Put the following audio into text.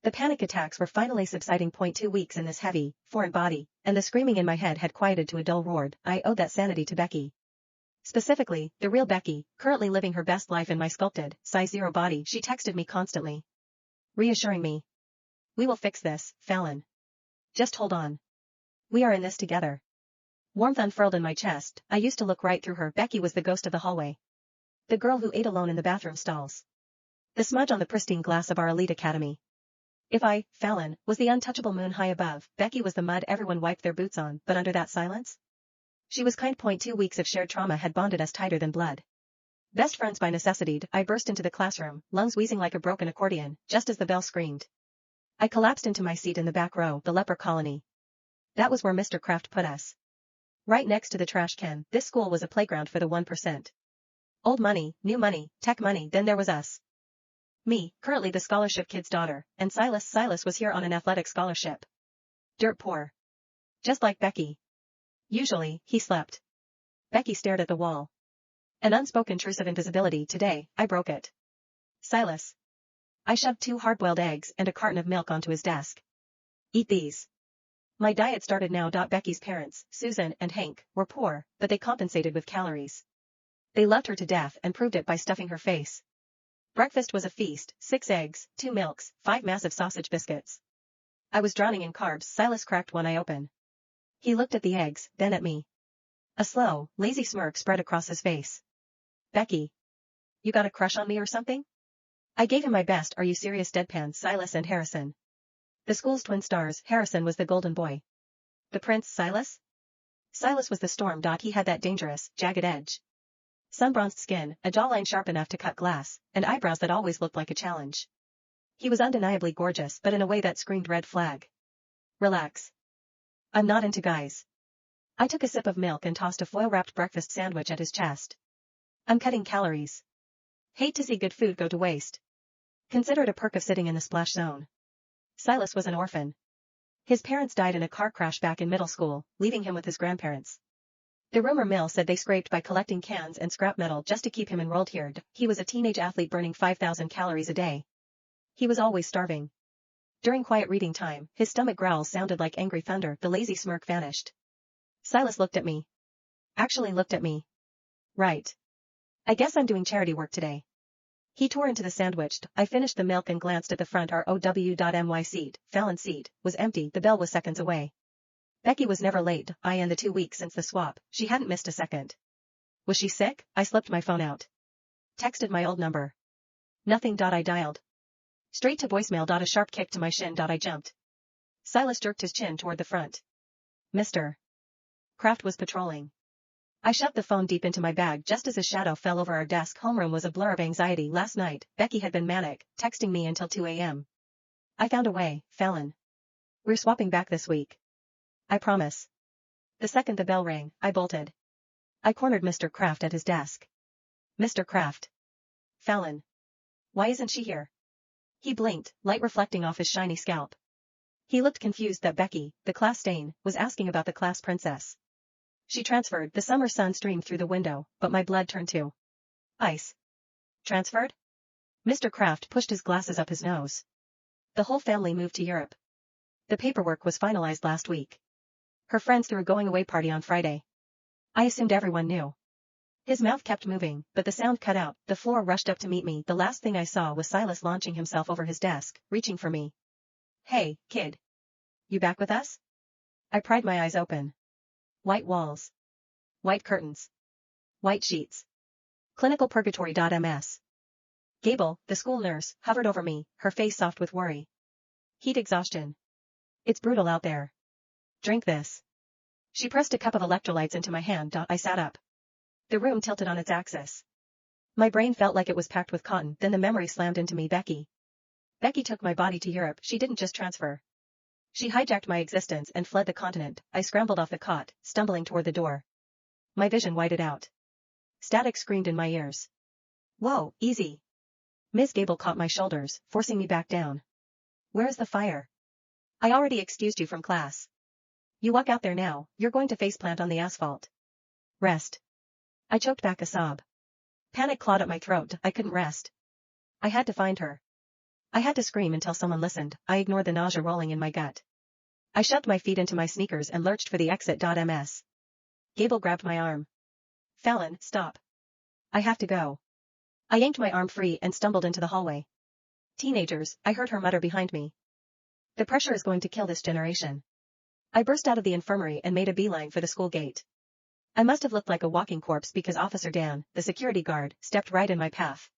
The panic attacks were finally subsiding. 2 weeks in this heavy, foreign body, and the screaming in my head had quieted to a dull roar. I owed that sanity to Becky. Specifically, the real Becky, currently living her best life in my sculpted, size 0 body. She texted me constantly, reassuring me. We will fix this, Fallon. Just hold on. We are in this together. Warmth unfurled in my chest. I used to look right through her. Becky was the ghost of the hallway. The girl who ate alone in the bathroom stalls. The smudge on the pristine glass of our elite academy. If I, Fallon, was the untouchable moon high above, Becky was the mud everyone wiped their boots on. But under that silence? She was kind. 2 weeks of shared trauma had bonded us tighter than blood. Best friends by necessity. I burst into the classroom, lungs wheezing like a broken accordion, just as the bell screamed. I collapsed into my seat in the back row, the leper colony. That was where Mr. Kraft put us. Right next to the trash can. This school was a playground for the 1%. Old money, new money, tech money. Then there was us. Me, currently the scholarship kid's daughter, and Silas. Silas was here on an athletic scholarship. Dirt poor. Just like Becky. Usually, he slept. Becky stared at the wall. An unspoken truce of invisibility. Today, I broke it. Silas. I shoved 2 hard-boiled eggs and a carton of milk onto his desk. Eat these. My diet started now. Becky's parents, Susan and Hank, were poor, but they compensated with calories. They loved her to death and proved it by stuffing her face. Breakfast was a feast, 6 eggs, 2 milks, 5 massive sausage biscuits. I was drowning in carbs. Silas cracked one eye open. He looked at the eggs, then at me. A slow, lazy smirk spread across his face. Becky. You got a crush on me or something? I gave him my best "Are you serious?" deadpan. Silas and Harrison. The school's twin stars. Harrison was the golden boy. The prince. Silas? Silas was the storm. He had that dangerous, jagged edge. Sun-bronzed skin, a jawline sharp enough to cut glass, and eyebrows that always looked like a challenge. He was undeniably gorgeous, but in a way that screamed red flag. Relax. I'm not into guys. I took a sip of milk and tossed a foil-wrapped breakfast sandwich at his chest. I'm cutting calories. Hate to see good food go to waste. Consider it a perk of sitting in the splash zone. Silas was an orphan. His parents died in a car crash back in middle school, leaving him with his grandparents. The rumor mill said they scraped by collecting cans and scrap metal just to keep him enrolled here. He was a teenage athlete burning 5,000 calories a day. He was always starving. During quiet reading time, his stomach growls sounded like angry thunder. The lazy smirk vanished. Silas looked at me. Actually looked at me. Right. I guess I'm doing charity work today. He tore into the sandwich. I finished the milk and glanced at the front ROW.my seat. Fallon's seat was empty. The bell was seconds away. Becky was never late. In the 2 weeks since the swap, she hadn't missed a second. Was she sick? I slipped my phone out. Texted my old number. Nothing. I dialed. Straight to voicemail. A sharp kick to my shin. I jumped. Silas jerked his chin toward the front. Mr. Kraft was patrolling. I shoved the phone deep into my bag just as his shadow fell over our desk. Homeroom was a blur of anxiety. Last night, Becky had been manic, texting me until 2 a.m. I found a way, Fallon. We're swapping back this week. I promise. The second the bell rang, I bolted. I cornered Mr. Kraft at his desk. Mr. Kraft. Fallon. Why isn't she here? He blinked, light reflecting off his shiny scalp. He looked confused that Becky, the class stain, was asking about the class princess. She transferred. The summer sun streamed through the window, but my blood turned to ice. Transferred? Mr. Kraft pushed his glasses up his nose. The whole family moved to Europe. The paperwork was finalized last week. Her friends threw a going-away party on Friday. I assumed everyone knew. His mouth kept moving, but the sound cut out. The floor rushed up to meet me. The last thing I saw was Silas launching himself over his desk, reaching for me. Hey, kid. You back with us? I pried my eyes open. White walls. White curtains. White sheets. Clinical purgatory. Ms. Gable, the school nurse, hovered over me, her face soft with worry. Heat exhaustion. It's brutal out there. Drink this. She pressed a cup of electrolytes into my hand. I sat up. The room tilted on its axis. My brain felt like it was packed with cotton. Then the memory slammed into me. Becky. Becky took my body to Europe. She didn't just transfer. She hijacked my existence and fled the continent. I scrambled off the cot, stumbling toward the door. My vision whited out. Static screamed in my ears. Whoa, easy. Ms. Gable caught my shoulders, forcing me back down. Where's the fire? I already excused you from class. You walk out there now, you're going to faceplant on the asphalt. Rest. I choked back a sob. Panic clawed at my throat. I couldn't rest. I had to find her. I had to scream until someone listened. I ignored the nausea rolling in my gut. I shoved my feet into my sneakers and lurched for the exit. Ms. Gable grabbed my arm. Fallon, stop. I have to go. I yanked my arm free and stumbled into the hallway. Teenagers, I heard her mutter behind me. The pressure is going to kill this generation. I burst out of the infirmary and made a beeline for the school gate. I must have looked like a walking corpse because Officer Dan, the security guard, stepped right in my path.